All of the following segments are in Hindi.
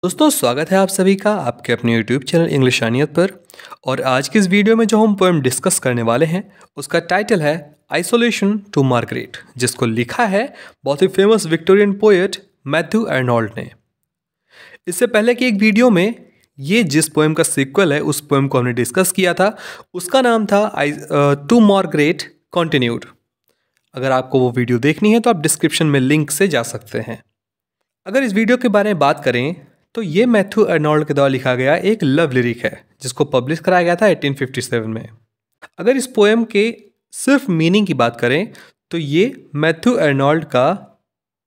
दोस्तों स्वागत है आप सभी का आपके अपने YouTube चैनल इंग्लिश आनियत पर। और आज की इस वीडियो में जो हम पोएम डिस्कस करने वाले हैं उसका टाइटल है आइसोलेशन टू मार्गरेट, जिसको लिखा है बहुत ही famous Victorian poet Matthew Arnold ने। इससे पहले की एक वीडियो में ये जिस पोएम का सीक्वल है उस पोएम को हमने डिस्कस किया था, उसका नाम था टू मार्गरेट कॉन्टिन्यूड। अगर आपको वो वीडियो देखनी है तो आप डिस्क्रिप्शन में लिंक से जा सकते हैं। अगर इस वीडियो के बारे में बात करें तो ये मैथ्यू आर्नोल्ड के द्वारा लिखा गया एक लव लिरिक है जिसको पब्लिश कराया गया था 1857 में। अगर इस पोएम के सिर्फ मीनिंग की बात करें तो ये मैथ्यू आर्नोल्ड का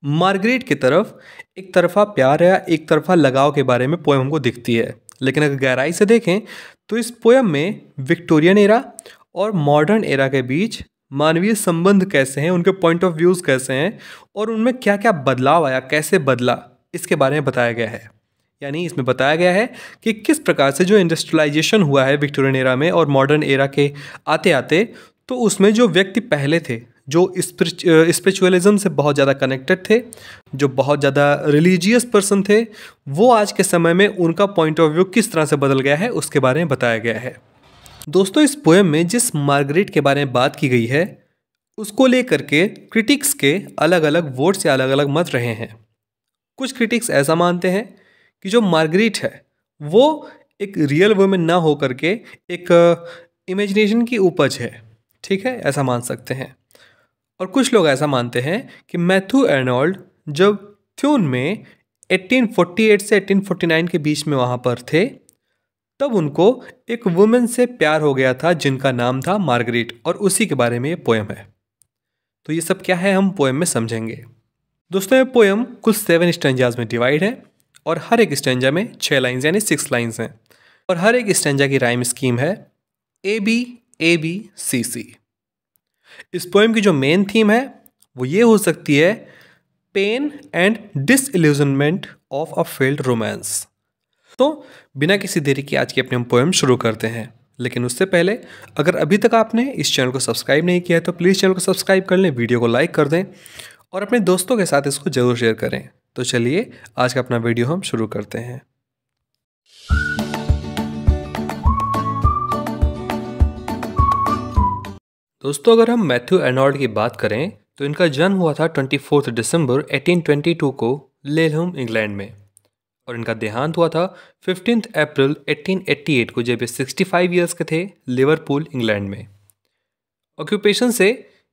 मार्गरेट की तरफ एक तरफा प्यार या एक तरफा लगाव के बारे में पोएम हमको दिखती है। लेकिन अगर गहराई से देखें तो इस पोएम में विक्टोरियन एरा और मॉडर्न एरा के बीच मानवीय संबंध कैसे हैं, उनके पॉइंट ऑफ व्यूज़ कैसे हैं और उनमें क्या क्या बदलाव आया, कैसे बदला, इसके बारे में बताया गया है। यानी इसमें बताया गया है कि किस प्रकार से जो इंडस्ट्रियलाइजेशन हुआ है विक्टोरियन एरा में और मॉडर्न एरा के आते आते, तो उसमें जो व्यक्ति पहले थे जो स्पिरिचुअलिज्म से बहुत ज़्यादा कनेक्टेड थे, जो बहुत ज़्यादा रिलीजियस पर्सन थे, वो आज के समय में उनका पॉइंट ऑफ व्यू किस तरह से बदल गया है उसके बारे में बताया गया है। दोस्तों इस पोएम में जिस मार्गरेट के बारे में बात की गई है उसको लेकर के क्रिटिक्स के अलग अलग वोट्स या अलग अलग मत रहे हैं। कुछ क्रिटिक्स ऐसा मानते हैं कि जो मार्गरेट है वो एक रियल वुमेन ना हो करके एक इमेजिनेशन की उपज है, ठीक है, ऐसा मान सकते हैं। और कुछ लोग ऐसा मानते हैं कि मैथ्यू आर्नोल्ड जब थ्यून में 1848 से 1849 के बीच में वहाँ पर थे तब उनको एक वुमेन से प्यार हो गया था जिनका नाम था मार्गरेट, और उसी के बारे में ये पोएम है। तो ये सब क्या है हम पोएम में समझेंगे। दोस्तों ये पोएम कुल 7 स्टैंजाज में डिवाइड है और हर एक स्टैंजा में 6 लाइन्स यानी 6 लाइन्स हैं और हर एक स्टैंजा की राइम स्कीम है ABABCC। इस पोएम की जो मेन थीम है वो ये हो सकती है pain and disillusionment of a failed romance. तो बिना किसी देरी की आज की अपनी हम पोएम शुरू करते हैं। लेकिन उससे पहले अगर अभी तक आपने इस चैनल को सब्सक्राइब नहीं किया है तो प्लीज़ चैनल को सब्सक्राइब कर लें, वीडियो को लाइक कर दें और अपने दोस्तों के साथ इसको ज़रूर शेयर करें। तो चलिए आज का अपना वीडियो हम शुरू करते हैं। दोस्तों अगर हम मैथ्यू आर्नोल्ड की बात करें तो इनका जन्म हुआ था 24 दिसंबर 1822 को लेलहम इंग्लैंड में और इनका देहांत हुआ था 15 अप्रैल 1888 को जब ये 65 ईयर्स के थे, लिवरपूल इंग्लैंड में। ऑक्यूपेशन से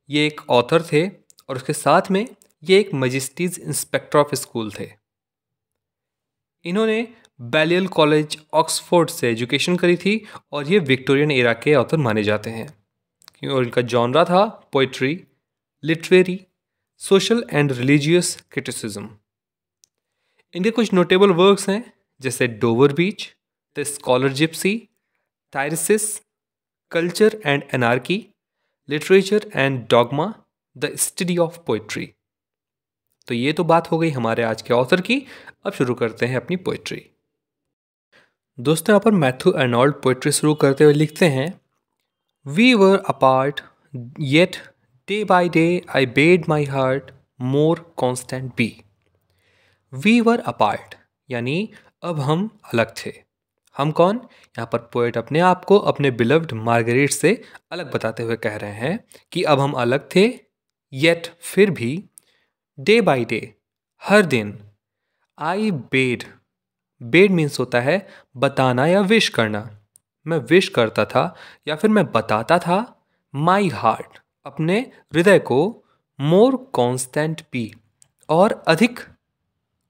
ये एक ऑथर थे और उसके साथ में ये एक मजिस्ट्रीज इंस्पेक्टर ऑफ स्कूल थे। इन्होंने बैलियल कॉलेज ऑक्सफोर्ड से एजुकेशन करी थी और ये विक्टोरियन एरा के ऑथर माने जाते हैं। और इनका जॉनरा था poetry, literary, social and religious criticism. इनके कुछ नोटेबल वर्क्स हैं जैसे Dover Beach, the scholar gypsy, Thyrsis, culture and anarchy, literature and dogma, the study of poetry. तो ये तो बात हो गई हमारे आज के ऑथर की। अब शुरू करते हैं अपनी पोइट्री। दोस्तों यहाँ पर मैथ्यू आर्नोल्ड पोइट्री शुरू करते हुए लिखते हैं, we were apart yet day by day I bade my heart more constant be. We were apart यानी अब हम अलग थे। हम कौन? यहाँ पर पोएट अपने आप को अपने बिलव्ड मार्गरेट से अलग बताते हुए कह रहे हैं कि अब हम अलग थे, येट फिर भी, डे बाय डे हर दिन, आई बेड, बेड मीन्स होता है बताना या विश करना, मैं विश करता था या फिर मैं बताता था, माई हार्ट अपने हृदय को, मोर कॉन्स्टेंट बी और अधिक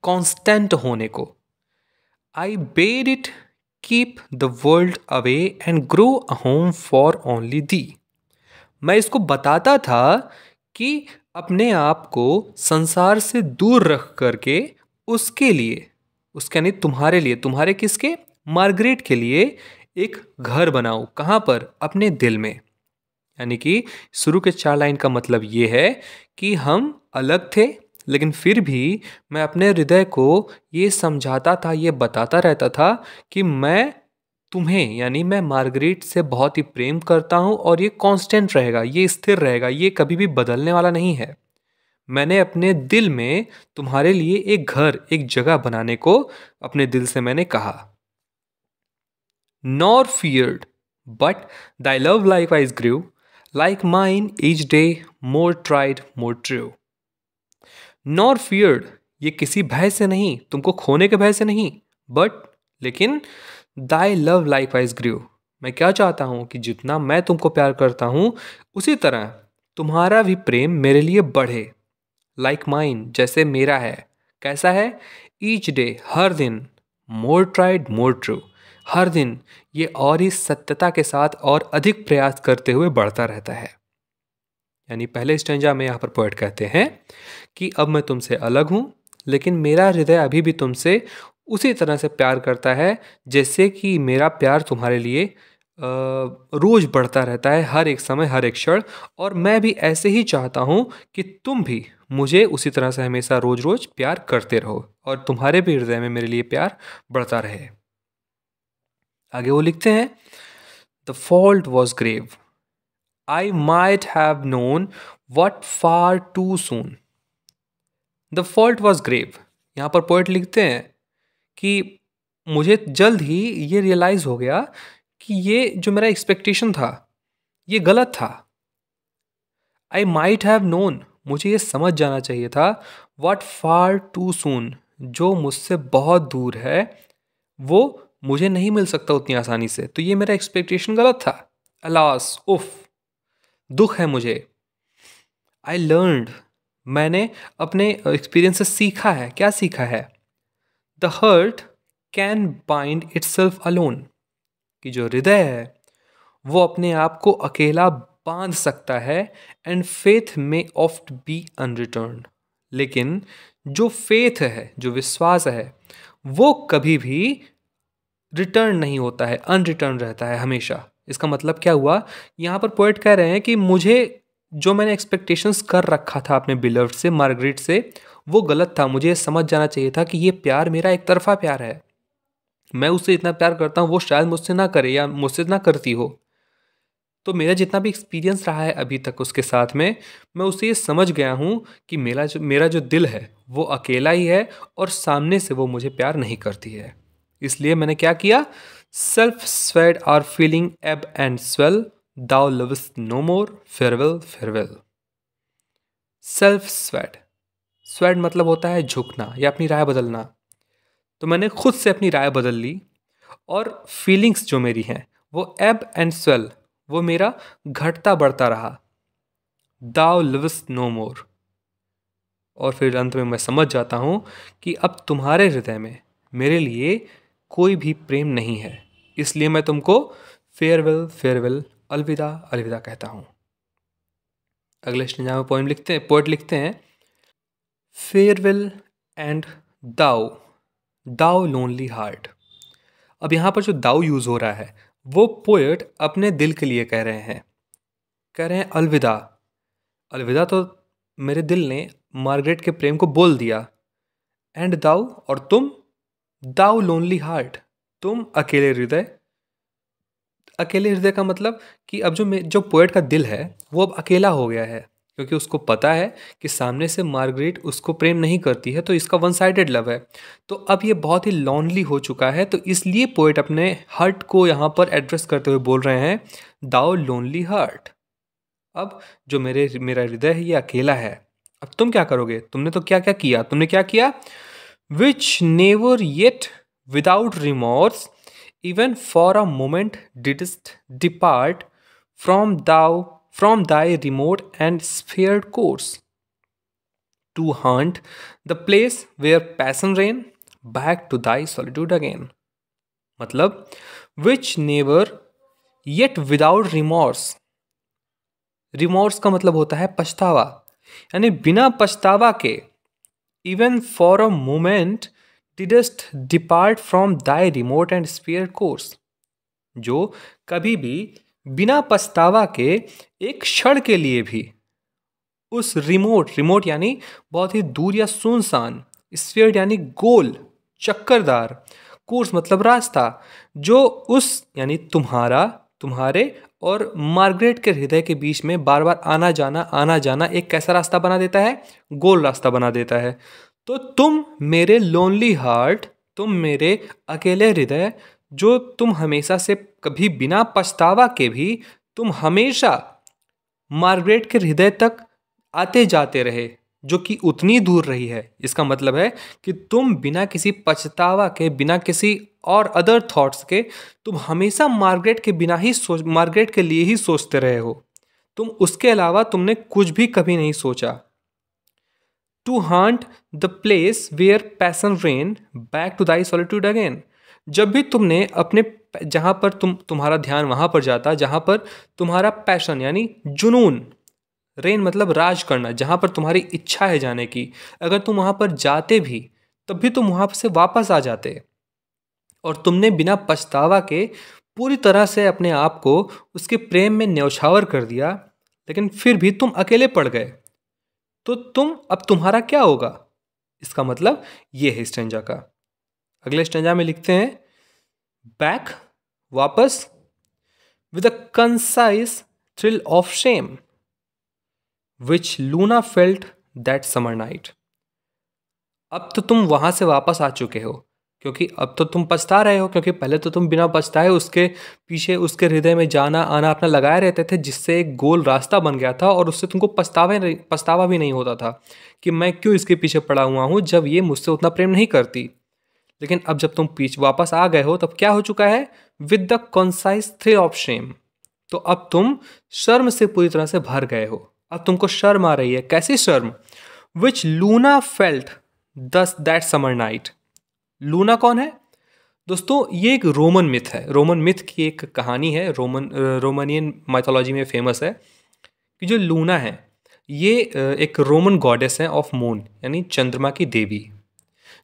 कांस्टेंट होने को, I bade it keep the world away and grow a home for only thee. मैं इसको बताता था कि अपने आप को संसार से दूर रख करके उसके लिए, उसके यानी तुम्हारे लिए, तुम्हारे किसके? मार्गरेट के लिए एक घर बनाओ। कहाँ पर? अपने दिल में। यानी कि शुरू के 4 लाइन का मतलब ये है कि हम अलग थे लेकिन फिर भी मैं अपने हृदय को ये समझाता था, ये बताता रहता था कि मैं तुम्हें यानी मैं मार्गरेट से बहुत ही प्रेम करता हूँ और ये कांस्टेंट रहेगा, ये स्थिर रहेगा, ये कभी भी बदलने वाला नहीं है। मैंने अपने दिल में तुम्हारे लिए एक घर, एक जगह बनाने को अपने दिल से मैंने कहा। Nor feared, but thy love likewise grew, like mine each day more tried, more true. Nor feared, ये किसी भय से नहीं, तुमको खोने के भय से नहीं, बट लेकिन thy love likewise grew, मैं क्या चाहता हूँ कि जितना मैं तुमको प्यार करता हूँ उसी तरह तुम्हारा भी प्रेम मेरे लिए बढ़े। लाइक माइन, जैसे मेरा है। कैसा है? ईच डे, हर दिन। मोर ट्राइड मोर ट्रू, हर दिन ये और ही सत्यता के साथ और अधिक प्रयास करते हुए बढ़ता रहता है। यानी पहले स्टेंजा में यहाँ पर पोएट कहते हैं कि अब मैं तुमसे अलग हूँ, लेकिन मेरा हृदय अभी भी तुमसे उसी तरह से प्यार करता है जैसे कि मेरा प्यार तुम्हारे लिए रोज बढ़ता रहता है, हर एक समय, हर एक क्षण। और मैं भी ऐसे ही चाहता हूँ कि तुम भी मुझे उसी तरह से हमेशा रोज रोज प्यार करते रहो और तुम्हारे भी हृदय में मेरे लिए प्यार बढ़ता रहे। आगे वो लिखते हैं, the fault was grave, I might have known what far too soon. The fault was grave, यहाँ पर पोएट लिखते हैं कि मुझे जल्द ही ये रियलाइज़ हो गया कि ये जो मेरा एक्सपेक्टेशन था ये गलत था। आई माइट हैव नोन, मुझे ये समझ जाना चाहिए था, वट फार टू सून, जो मुझसे बहुत दूर है वो मुझे नहीं मिल सकता उतनी आसानी से, तो ये मेरा एक्सपेक्टेशन गलत था। अलास, उफ, दुख है मुझे। आई लर्नड, मैंने अपने एक्सपीरियंस से सीखा है। क्या सीखा है? The heart can bind itself alone, कि जो हृदय है वो अपने आप को अकेला बांध सकता है। एंड फेथ में ऑफ्ट बी अनरिटर्न, लेकिन जो फेथ है, जो विश्वास है, वो कभी भी रिटर्न नहीं होता है, अनरिटर्न रहता है हमेशा। इसका मतलब क्या हुआ? यहाँ पर पोएट कह रहे हैं कि मुझे जो मैंने एक्सपेक्टेशंस कर रखा था अपने बिलव्ड से, मार्गरेट से, वो गलत था। मुझे समझ जाना चाहिए था कि ये प्यार मेरा एक तरफा प्यार है। मैं उससे इतना प्यार करता हूँ, वो शायद मुझसे ना करे या मुझसे ना करती हो। तो मेरा जितना भी एक्सपीरियंस रहा है अभी तक उसके साथ में, मैं उससे ये समझ गया हूँ कि मेरा जो दिल है वो अकेला ही है और सामने से वो मुझे प्यार नहीं करती है। इसलिए मैंने क्या किया? Self swayed are feeling ebb and swell, thou loves no more, farewell farewell. Self swayed, swayed मतलब होता है झुकना या अपनी राय बदलना। तो मैंने खुद से अपनी राय बदल ली और फीलिंग्स जो मेरी हैं वो एब एंड स्वेल, वो मेरा घटता बढ़ता रहा। दाउ लिव्स नो मोर, और फिर अंत में मैं समझ जाता हूँ कि अब तुम्हारे हृदय में मेरे लिए कोई भी प्रेम नहीं है, इसलिए मैं तुमको फेयरवेल फेयरवेल, अलविदा अलविदा कहता हूँ। अगले स्टेंजा में पोएट लिखते हैं, farewell and thou, thou lonely heart. अब यहाँ पर जो दाउ यूज़ हो रहा है वो पोएट अपने दिल के लिए कह रहे हैं। कह रहे हैं अलविदा। अलविदा तो मेरे दिल ने मार्गरेट के प्रेम को बोल दिया। एंड दाउ, और तुम, दाउ लोनली हार्ट, तुम अकेले हृदय। अकेले हृदय का मतलब कि अब जो पोएट का दिल है वो अब अकेला हो गया है, क्योंकि उसको पता है कि सामने से मार्गरेट उसको प्रेम नहीं करती है, तो इसका वन साइडेड लव है। तो अब ये बहुत ही लॉनली हो चुका है, तो इसलिए पोएट अपने हार्ट को यहाँ पर एड्रेस करते हुए बोल रहे हैं, दाउ लोनली हार्ट। अब जो मेरा हृदय है ये अकेला है। अब तुम क्या करोगे? तुमने तो क्या क्या किया, तुमने क्या किया? Which never yet without remorse even for a moment didst depart from thy remote and sphered course to haunt the place where passion reign back to thy solitude again। मतलब which never yet without remorse, remorse का मतलब होता है पछतावा, यानी बिना पछतावा के, even for a moment didst depart from thy remote and spheral course, जो कभी भी बिना पछतावा के एक क्षण के लिए भी उस रिमोट यानी बहुत ही दूर या सुनसान, स्फीयर यानी गोल, चक्करदार, कोर्स मतलब रास्ता, जो उस यानी तुम्हारे और मार्गरेट के हृदय के बीच में बार बार आना जाना एक कैसा रास्ता बना देता है, गोल रास्ता बना देता है। तो तुम मेरे लोनली हार्ट, तुम मेरे अकेले हृदय, जो तुम हमेशा से कभी बिना पछतावा के भी तुम हमेशा मार्गरेट के हृदय तक आते जाते रहे, जो कि उतनी दूर रही है। इसका मतलब है कि तुम बिना किसी पछतावा के, बिना किसी और अदर थॉट्स के, तुम हमेशा मार्गरेट के लिए ही सोचते रहे हो। तुम उसके अलावा तुमने कुछ भी कभी नहीं सोचा। To haunt the place where passion reign back to thy solitude again. जब भी तुमने अपने, जहाँ पर तुम्हारा ध्यान वहाँ पर जाता जहाँ पर तुम्हारा पैशन यानी जुनून, रेन मतलब राज करना, जहाँ पर तुम्हारी इच्छा है जाने की, अगर तुम वहाँ पर जाते भी तब भी तुम वहाँ से वापस आ जाते, और तुमने बिना पछतावा के पूरी तरह से अपने आप को उसके प्रेम में न्यौछावर कर दिया, लेकिन फिर भी तुम अकेले पड़ गए। तो अब तुम्हारा क्या होगा? इसका मतलब ये है स्टेंजा का। अगले स्टेंजा में लिखते हैं, बैक, वापस, with a concise thrill of shame which Luna felt that summer night. अब तो तुम वहां से वापस आ चुके हो, क्योंकि अब तो तुम पछता रहे हो, क्योंकि पहले तो तुम बिना पछताए उसके पीछे, उसके हृदय में जाना आना अपना लगाए रहते थे, जिससे एक गोल रास्ता बन गया था, और उससे तुमको पछतावा भी नहीं होता था कि मैं क्यों इसके पीछे पड़ा हुआ हूँ जब ये मुझसे उतना प्रेम नहीं करती। लेकिन अब जब तुम पीछे वापस आ गए हो, तब क्या हो चुका है? With the concise thrill of shame. तो अब तुम शर्म से पूरी तरह से भर गए हो। अब तुमको शर्म आ रही है। कैसी शर्म? विच लूना फेल्ट दस दैट समर नाइट। लूना कौन है दोस्तों? ये एक रोमन मिथ है। रोमन मिथ की एक कहानी है, रोमानियन माइथोलॉजी में फेमस है कि जो लूना है ये एक रोमन गॉडेस है ऑफ मून, यानी चंद्रमा की देवी,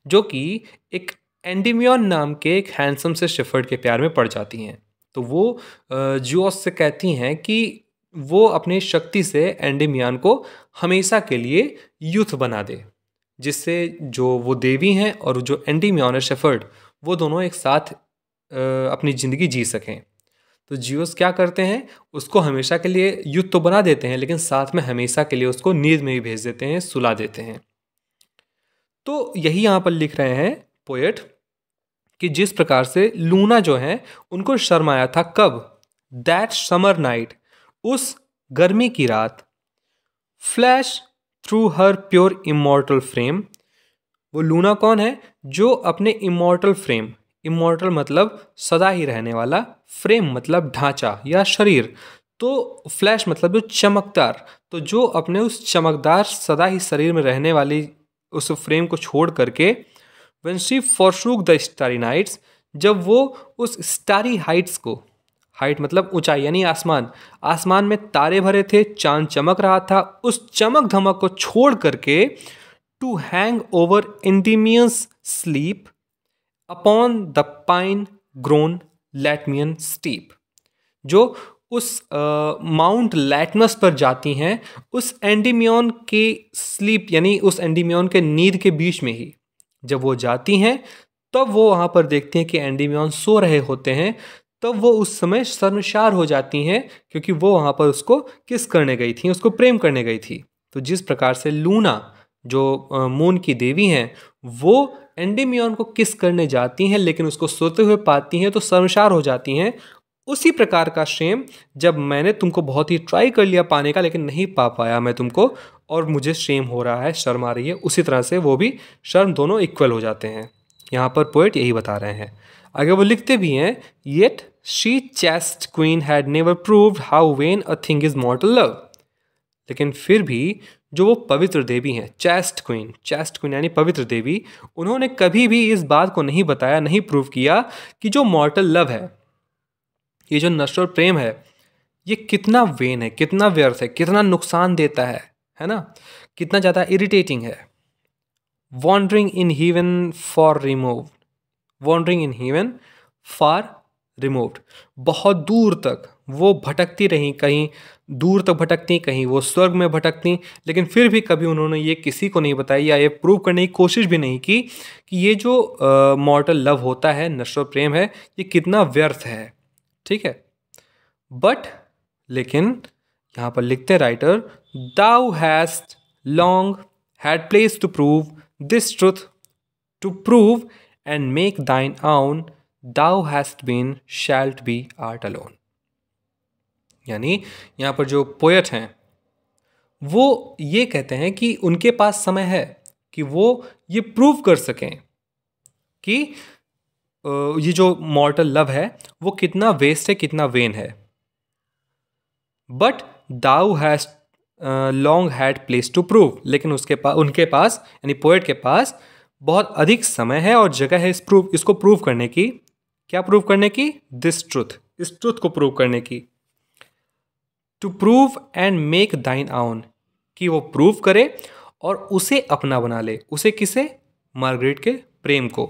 जो कि एक एंडीमियन नाम के एक हैंडसम से शेफर्ड के प्यार में पड़ जाती हैं। तो वो जियोस से कहती हैं कि वो अपनी शक्ति से एंडीमियन को हमेशा के लिए यूथ बना दे, जिससे जो वो देवी हैं और जो एंडीमियन है शेफर्ड, वो दोनों एक साथ अपनी ज़िंदगी जी सकें। तो जियोस क्या करते हैं? उसको हमेशा के लिए यूथ तो बना देते हैं, लेकिन साथ में हमेशा के लिए उसको नींद में भी भेज देते हैं, सुला देते हैं। तो यही यहाँ पर लिख रहे हैं पोएट कि जिस प्रकार से लूना जो है उनको शर्म आया था, कब? दैट समर नाइट, उस गर्मी की रात। फ्लैश थ्रू हर प्योर इमॉर्टल फ्रेम। वो लूना कौन है? जो अपने इमॉर्टल फ्रेम, इमॉर्टल मतलब सदा ही रहने वाला, फ्रेम मतलब ढांचा या शरीर, तो फ्लैश मतलब जो चमकदार, तो जो अपने उस चमकदार सदा ही शरीर में रहने वाली उस फ्रेम को छोड़ करके, when she forsook the starry nights, जब वो उस स्टारी हाइट्स को, हाइट मतलब ऊंचाई यानी आसमान, आसमान में तारे भरे थे, चांद चमक रहा था, उस चमक धमक को छोड़ करके to hang over Endymion's sleep upon the pine grown Latmian steep, जो उस माउंट लैटमस पर जाती हैं, उस एंडीमियन के स्लीप यानी उस एंडीमियन के नींद के बीच में ही जब वो जाती हैं, तब वो वहाँ पर देखती हैं कि एंडीमियन सो रहे होते हैं। तब वो उस समय शर्मसार हो जाती हैं, क्योंकि वो वहाँ पर उसको किस करने गई थी, उसको प्रेम करने गई थी। तो जिस प्रकार से लूना जो मून की देवी हैं, वो एंडीमियन को किस करने जाती हैं, लेकिन उसको सोते हुए पाती हैं तो शर्मसार हो जाती हैं। उसी प्रकार का शेम, जब मैंने तुमको बहुत ही ट्राई कर लिया पाने का, लेकिन नहीं पा पाया मैं तुमको, और मुझे शेम हो रहा है, शर्म आ रही है, उसी तरह से वो भी शर्म, दोनों इक्वल हो जाते हैं। यहाँ पर पोएट यही बता रहे हैं। आगे वो लिखते भी हैं, yet she chest queen had never proved how when a thing is मॉर्टल love. लेकिन फिर भी जो वो पवित्र देवी हैं, चैस्ट क्वीन यानी पवित्र देवी, उन्होंने कभी भी इस बात को नहीं बताया, नहीं प्रूव किया कि जो मॉर्टल लव है, ये जो नश्वर प्रेम है, ये कितना वेन है, कितना व्यर्थ है, कितना नुकसान देता है ना, कितना ज़्यादा इरिटेटिंग है। Wandering in heaven for removed, wandering in heaven for removed, बहुत दूर तक वो भटकती रहीं, कहीं दूर तक भटकती, कहीं वो स्वर्ग में भटकती, लेकिन फिर भी कभी उन्होंने ये किसी को नहीं बताई या ये प्रूव करने की कोशिश भी नहीं की कि ये जो मॉर्टल लव होता है, नश्वर प्रेम है, ये कितना व्यर्थ है। ठीक है, बट लेकिन यहाँ पर लिखते हैं writer, thou hast long had place to prove this truth, to prove and make thine own, thou hast been shalt be art alone. यानी यहाँ पर जो पोएट हैं वो ये कहते हैं कि उनके पास समय है कि वो ये प्रूव कर सकें कि ये जो मॉर्टल लव है वो कितना वेस्ट है, कितना वेन है। But thou has long had place to prove, लेकिन उनके पास यानी पोएट के पास बहुत अधिक समय है और जगह है इसको प्रूव करने की। क्या प्रूव करने की? दिस ट्रूथ, इस ट्रूथ को प्रूव करने की। To prove and make thine आउन, कि वो प्रूव करे और उसे अपना बना ले। उसे किसे? मार्गरेट के प्रेम को।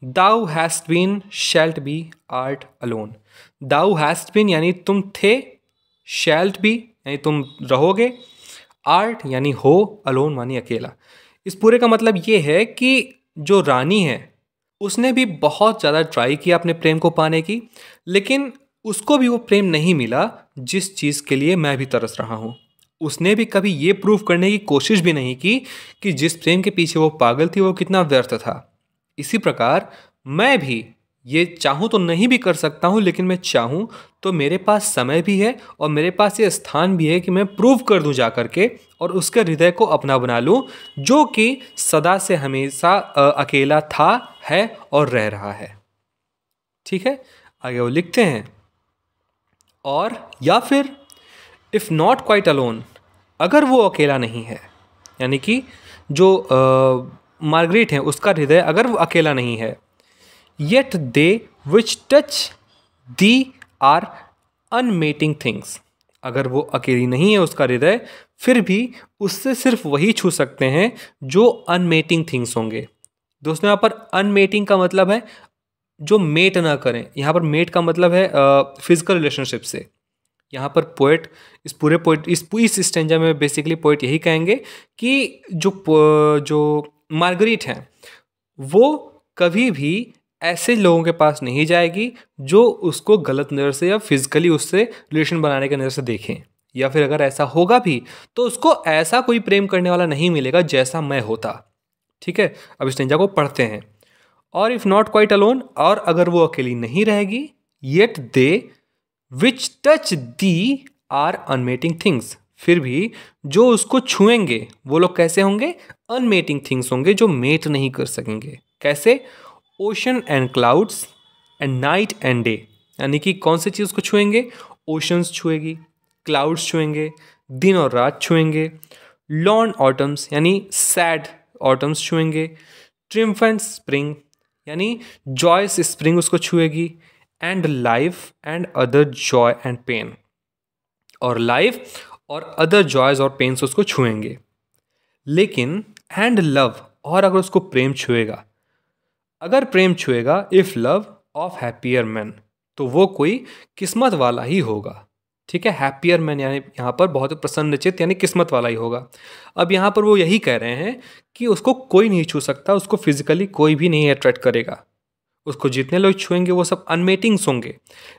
Thou hast been shalt be art alone. Thou hast been यानी तुम थे, शैल्ट बी यानी तुम रहोगे, आर्ट यानी हो, अलोन मानी अकेला। इस पूरे का मतलब ये है कि जो रानी है उसने भी बहुत ज़्यादा ट्राई किया अपने प्रेम को पाने की, लेकिन उसको भी वो प्रेम नहीं मिला जिस चीज़ के लिए मैं भी तरस रहा हूँ। उसने भी कभी ये प्रूव करने की कोशिश भी नहीं की कि जिस प्रेम के पीछे वो पागल थी वो कितना व्यर्थ था। इसी प्रकार मैं भी ये चाहूँ तो नहीं भी कर सकता हूँ, लेकिन मैं चाहूँ तो मेरे पास समय भी है और मेरे पास ये स्थान भी है कि मैं प्रूव कर दूँ जा करके और उसके हृदय को अपना बना लूँ, जो कि सदा से हमेशा अकेला था, है और रह रहा है। ठीक है, आगे वो लिखते हैं, और या फिर इफ़ नॉट क्वाइट अलोन, अगर वो अकेला नहीं है, यानी कि जो मार्गरेट है उसका हृदय अगर वो अकेला नहीं है, yet they which touch thee are unmating things, अगर वो अकेली नहीं है उसका हृदय, फिर भी उससे सिर्फ वही छू सकते हैं जो अनमेटिंग थिंग्स होंगे। दोस्तों यहाँ पर अनमेटिंग का मतलब है जो मेट ना करें। यहाँ पर मेट का मतलब है फिजिकल रिलेशनशिप से। यहाँ पर पोएट इस स्टेंजा में बेसिकली पोएट यही कहेंगे कि जो मार्गरेट हैं वो कभी भी ऐसे लोगों के पास नहीं जाएगी जो उसको गलत नज़र से या फिजिकली उससे रिलेशन बनाने के नज़र से देखें, या फिर अगर ऐसा होगा भी तो उसको ऐसा कोई प्रेम करने वाला नहीं मिलेगा जैसा मैं होता। ठीक है, अब स्टेंजा को पढ़ते हैं। और इफ़ नॉट क्वाइट अलोन, और अगर वो अकेली नहीं रहेगी, yet they which touch thee are unmating things, फिर भी जो उसको छुएंगे वो लोग कैसे होंगे? अनमेटिंग थिंग्स होंगे, जो मेट नहीं कर सकेंगे। कैसे? Ocean and clouds and night and day, यानी कि कौन सी चीज़ को छुएंगे? ओशंस छुएगी, क्लाउड्स छुएंगे, दिन और रात छुएंगे, लॉन ऑटम्स यानी सैड ऑटम्स छुएंगे, ट्रिम्फेंट स्प्रिंग यानी जॉयस स्प्रिंग उसको छुएगी, and life and other joy and pain, और लाइफ और अदर जॉयज और पेन्स उसको छुएंगे। लेकिन एंड लव, और अगर उसको प्रेम छुएगा, अगर प्रेम छुएगा, if love of happier man, तो वो कोई किस्मत वाला ही होगा। ठीक है, हैप्पियर मैन यानी यहाँ पर बहुत प्रसन्नचित्त यानी किस्मत वाला ही होगा। अब यहाँ पर वो यही कह रहे हैं कि उसको कोई नहीं छू सकता, उसको फिजिकली कोई भी नहीं अट्रैक्ट करेगा, उसको जितने लोग छुएंगे वो सब अनमेटिंग्स होंगे।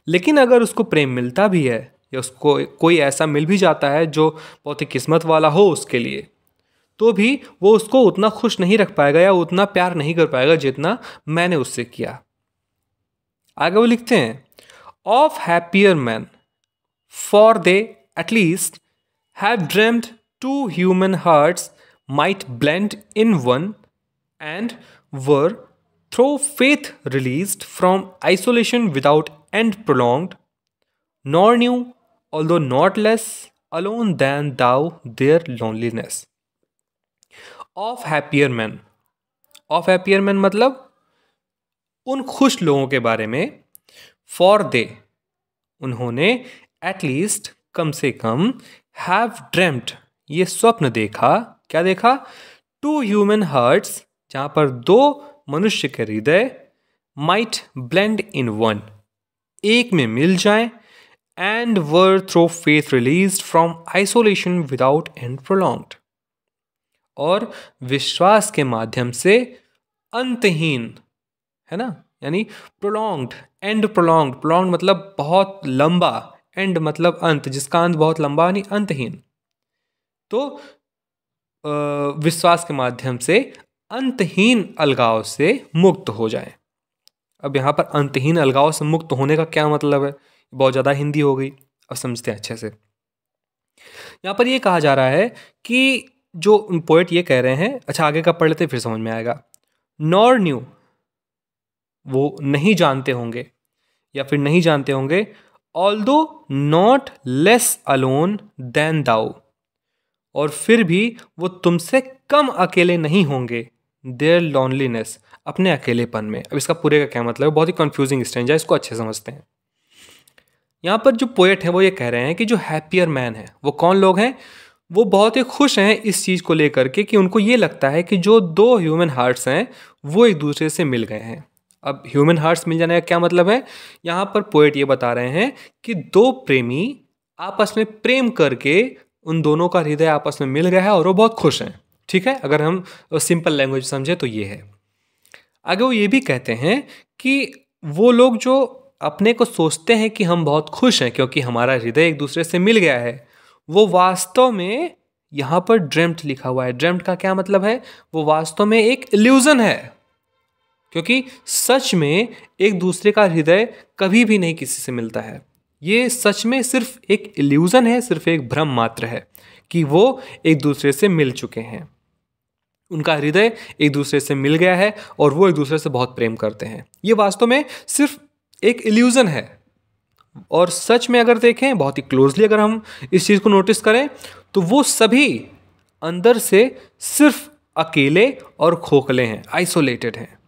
लेकिन अगर उसको प्रेम मिलता भी है या उसको कोई ऐसा मिल भी जाता है जो बहुत ही किस्मत वाला हो उसके लिए, तो भी वो उसको उतना खुश नहीं रख पाएगा या उतना प्यार नहीं कर पाएगा जितना मैंने उससे किया। आगे वो लिखते हैं, of happier man for they at least have dreamed to human hearts might blend in one and were through faith released from isolation without end prolonged, nor knew, although not less alone than thou, their loneliness. Of happier men, of happier men मतलब उन खुश लोगों के बारे में, for they उन्होंने, at least कम से कम, have dreamt ये स्वप्न देखा। क्या देखा? टू ह्यूमन हार्ट्स, जहाँ पर दो मनुष्य के हृदय, माइट ब्लेंड इन वन, एक में मिल जाए, and were through faith released from isolation without and prolonged, और विश्वास के माध्यम से अंतहीन, है ना, यानी प्रोलॉन्ग्ड, एंड प्रोलॉन्ग्ड, प्रोलॉन्ग्ड मतलब बहुत लंबा, एंड मतलब अंत, जिसका अंत बहुत लंबा यानी अंतहीन। तो विश्वास के माध्यम से अंतहीन अलगाव से मुक्त हो जाए। अब यहाँ पर अंतहीन अलगाव से मुक्त होने का क्या मतलब है? बहुत ज़्यादा हिंदी हो गई, अब समझते हैं अच्छे से। यहाँ पर ये कहा जा रहा है कि जो पोएट ये कह रहे हैं, अच्छा आगे का पढ़ लेते फिर समझ में आएगा। नॉर न्यू, वो नहीं जानते होंगे या फिर नहीं जानते होंगे, although not less alone than thou, और फिर भी वो तुमसे कम अकेले नहीं होंगे, देयर लॉनलीनेस, अपने अकेलेपन में। अब इसका पूरे का क्या मतलब है? बहुत ही कंफ्यूजिंग स्ट्रेंज है, इसको अच्छे समझते हैं। यहाँ पर जो पोएट है वो ये कह रहे हैं कि जो हैप्पियर मैन है, वो कौन लोग हैं? वो बहुत ही खुश हैं इस चीज़ को लेकर के कि उनको ये लगता है कि जो दो ह्यूमन हार्ट्स हैं वो एक दूसरे से मिल गए हैं। अब ह्यूमन हार्ट्स मिल जाने का क्या मतलब है? यहाँ पर पोएट ये बता रहे हैं कि दो प्रेमी आपस में प्रेम करके उन दोनों का हृदय आपस में मिल गया है और वो बहुत खुश हैं। ठीक है, अगर हम सिंपल लैंग्वेज समझे तो ये है। आगे वो ये भी कहते हैं कि वो लोग जो अपने को सोचते हैं कि हम बहुत खुश हैं क्योंकि हमारा हृदय एक दूसरे से मिल गया है, वो वास्तव में, यहाँ पर ड्रीम्ड लिखा हुआ है, ड्रीम्ड का क्या मतलब है? वो वास्तव में एक इल्यूजन है, क्योंकि सच में एक दूसरे का हृदय कभी भी नहीं किसी से मिलता है। ये सच में सिर्फ एक इल्यूजन है, सिर्फ एक भ्रम मात्र है कि वो एक दूसरे से मिल चुके हैं, उनका हृदय एक दूसरे से मिल गया है और वो एक दूसरे से बहुत प्रेम करते हैं। ये वास्तव में सिर्फ एक इल्यूजन है। और सच में अगर देखें बहुत ही क्लोजली, अगर हम इस चीज़ को नोटिस करें, तो वो सभी अंदर से सिर्फ अकेले और खोखले हैं, आइसोलेटेड हैं।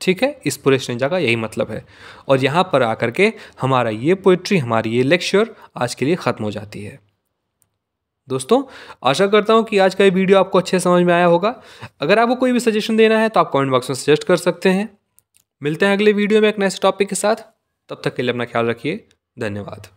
ठीक है, इस पूरे स्ट्रेंजा का यही मतलब है। और यहाँ पर आकर के हमारा ये पोइट्री, हमारी ये लेक्चर आज के लिए ख़त्म हो जाती है। दोस्तों, आशा करता हूँ कि आज का ये वीडियो आपको अच्छे समझ में आया होगा। अगर आपको कोई भी सजेशन देना है तो आप कमेंट बॉक्स में सजेस्ट कर सकते हैं। मिलते हैं अगले वीडियो में एक नए टॉपिक के साथ। तब तक के लिए अपना ख्याल रखिए। धन्यवाद।